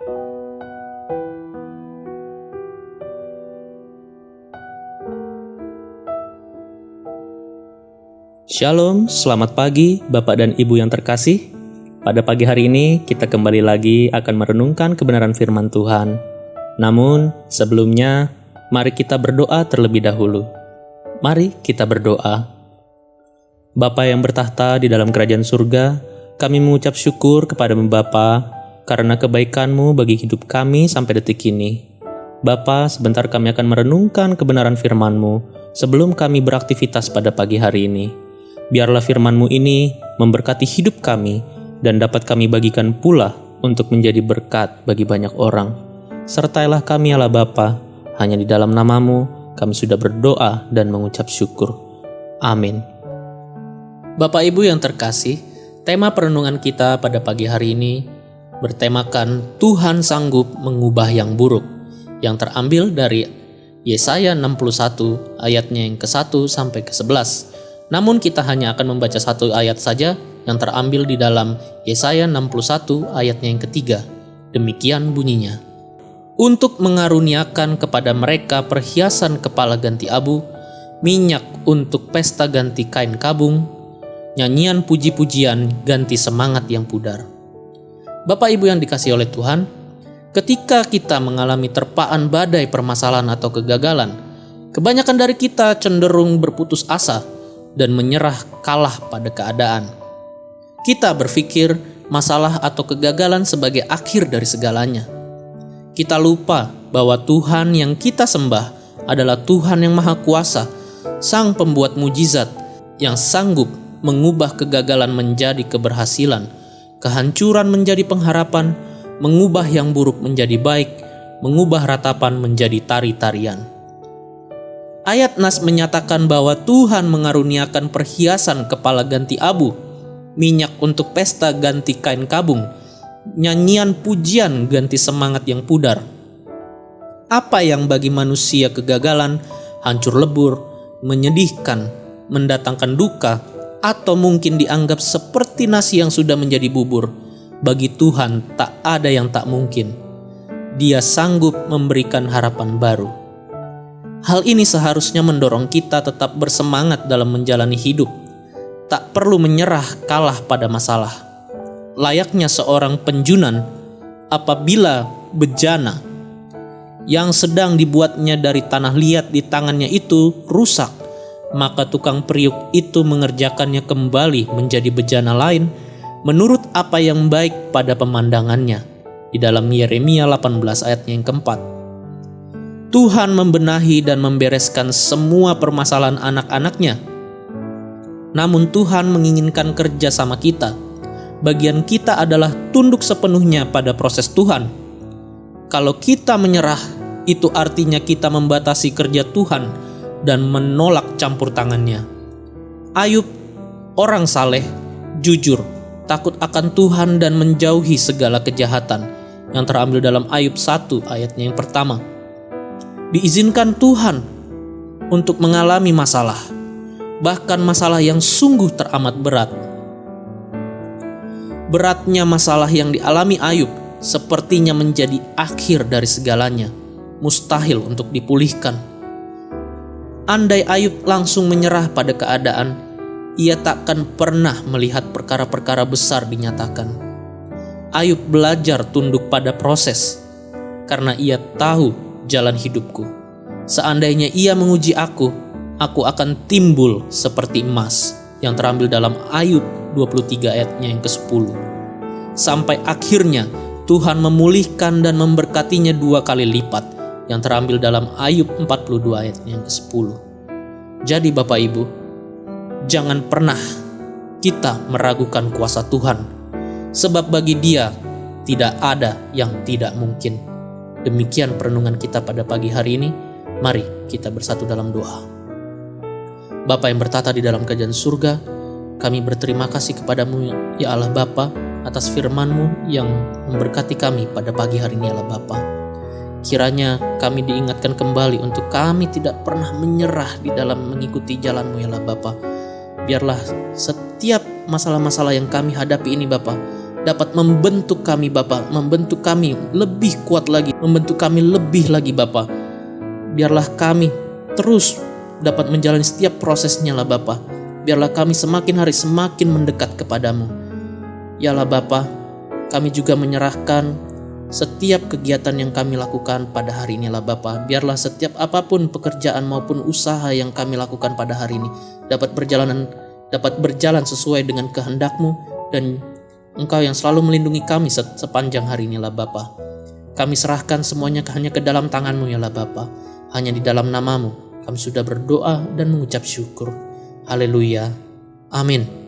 Shalom, selamat pagi Bapak dan Ibu yang terkasih. Pada pagi hari ini kita kembali lagi akan merenungkan kebenaran firman Tuhan. Namun sebelumnya, mari kita berdoa terlebih dahulu. Mari kita berdoa. Bapa yang bertahta di dalam kerajaan surga, kami mengucap syukur kepada-Mu Bapa karena kebaikan-Mu bagi hidup kami sampai detik ini. Bapa, sebentar kami akan merenungkan kebenaran firman-Mu sebelum kami beraktivitas pada pagi hari ini. Biarlah firman-Mu ini memberkati hidup kami dan dapat kami bagikan pula untuk menjadi berkat bagi banyak orang. Sertailah kami Allah Bapa, hanya di dalam nama-Mu kami sudah berdoa dan mengucap syukur. Amin. Bapak Ibu yang terkasih, tema perenungan kita pada pagi hari ini bertemakan Tuhan sanggup mengubah yang buruk, yang terambil dari Yesaya 61 ayatnya yang ke-1 sampai ke-11. Namun kita hanya akan membaca satu ayat saja yang terambil di dalam Yesaya 61 ayatnya yang ketiga. Demikian bunyinya. Untuk mengaruniakan kepada mereka perhiasan kepala ganti abu, minyak untuk pesta ganti kain kabung, nyanyian puji-pujian ganti semangat yang pudar. Bapak Ibu yang dikasihi oleh Tuhan, ketika kita mengalami terpaan badai permasalahan atau kegagalan, kebanyakan dari kita cenderung berputus asa dan menyerah kalah pada keadaan. Kita berpikir masalah atau kegagalan sebagai akhir dari segalanya. Kita lupa bahwa Tuhan yang kita sembah adalah Tuhan yang Maha Kuasa, Sang Pembuat mujizat yang sanggup mengubah kegagalan menjadi keberhasilan, kehancuran menjadi pengharapan, mengubah yang buruk menjadi baik, mengubah ratapan menjadi tari-tarian. Ayat Nas menyatakan bahwa Tuhan mengaruniakan perhiasan kepala ganti abu, minyak untuk pesta ganti kain kabung, nyanyian pujian ganti semangat yang pudar. Apa yang bagi manusia kegagalan, hancur lebur, menyedihkan, mendatangkan duka, atau mungkin dianggap seperti nasi yang sudah menjadi bubur, bagi Tuhan tak ada yang tak mungkin. Dia sanggup memberikan harapan baru. Hal ini seharusnya mendorong kita tetap bersemangat dalam menjalani hidup. Tak perlu menyerah kalah pada masalah. Layaknya seorang penjunan, apabila bejana yang sedang dibuatnya dari tanah liat di tangannya itu rusak, maka tukang periuk itu mengerjakannya kembali menjadi bejana lain menurut apa yang baik pada pemandangannya. Di dalam Yeremia 18 ayatnya yang keempat. Tuhan membenahi dan membereskan semua permasalahan anak-anaknya. Namun Tuhan menginginkan kerja sama kita. Bagian kita adalah tunduk sepenuhnya pada proses Tuhan. Kalau kita menyerah, itu artinya kita membatasi kerja Tuhan dan menolak campur tangannya. Ayub, orang saleh, jujur, takut akan Tuhan dan menjauhi segala kejahatan, yang terambil dalam Ayub 1 ayatnya yang pertama. Diizinkan Tuhan untuk mengalami masalah, bahkan masalah yang sungguh teramat berat. Beratnya masalah yang dialami Ayub sepertinya menjadi akhir dari segalanya, mustahil untuk dipulihkan. Andai Ayub langsung menyerah pada keadaan, ia takkan pernah melihat perkara-perkara besar dinyatakan. Ayub belajar tunduk pada proses, karena ia tahu jalan hidupku. Seandainya ia menguji aku akan timbul seperti emas, yang terambil dalam Ayub 23 ayatnya yang ke-10. Sampai akhirnya Tuhan memulihkan dan memberkatinya 2 kali lipat, yang terambil dalam Ayub 42 ayatnya yang ke-10. Jadi Bapak Ibu, jangan pernah kita meragukan kuasa Tuhan, sebab bagi Dia tidak ada yang tidak mungkin. Demikian perenungan kita pada pagi hari ini. Mari kita bersatu dalam doa. Bapa yang bertata di dalam kerajaan surga, kami berterima kasih kepadamu ya Allah Bapa atas firman-Mu yang memberkati kami pada pagi hari ini Allah Bapa. Kiranya kami diingatkan kembali untuk kami tidak pernah menyerah di dalam mengikuti jalan-Mu ya Allah Bapa. Biarlah setiap masalah-masalah yang kami hadapi ini Bapa, dapat membentuk kami Bapa, membentuk kami lebih kuat lagi, membentuk kami lebih lagi Bapa. Biarlah kami terus dapat menjalani setiap prosesnya lah Bapa. Biarlah kami semakin hari semakin mendekat kepadamu. Yalah Bapa, kami juga menyerahkan setiap kegiatan yang kami lakukan pada hari ini lah Bapa. Biarlah setiap apapun pekerjaan maupun usaha yang kami lakukan pada hari ini dapat berjalan sesuai dengan kehendak-Mu, dan Engkau yang selalu melindungi kami sepanjang hari ini lah Bapa. Kami serahkan semuanya hanya ke dalam tangan-Mu ya lah Bapa. Hanya di dalam nama-Mu kami sudah berdoa dan mengucap syukur. Haleluya. Amin.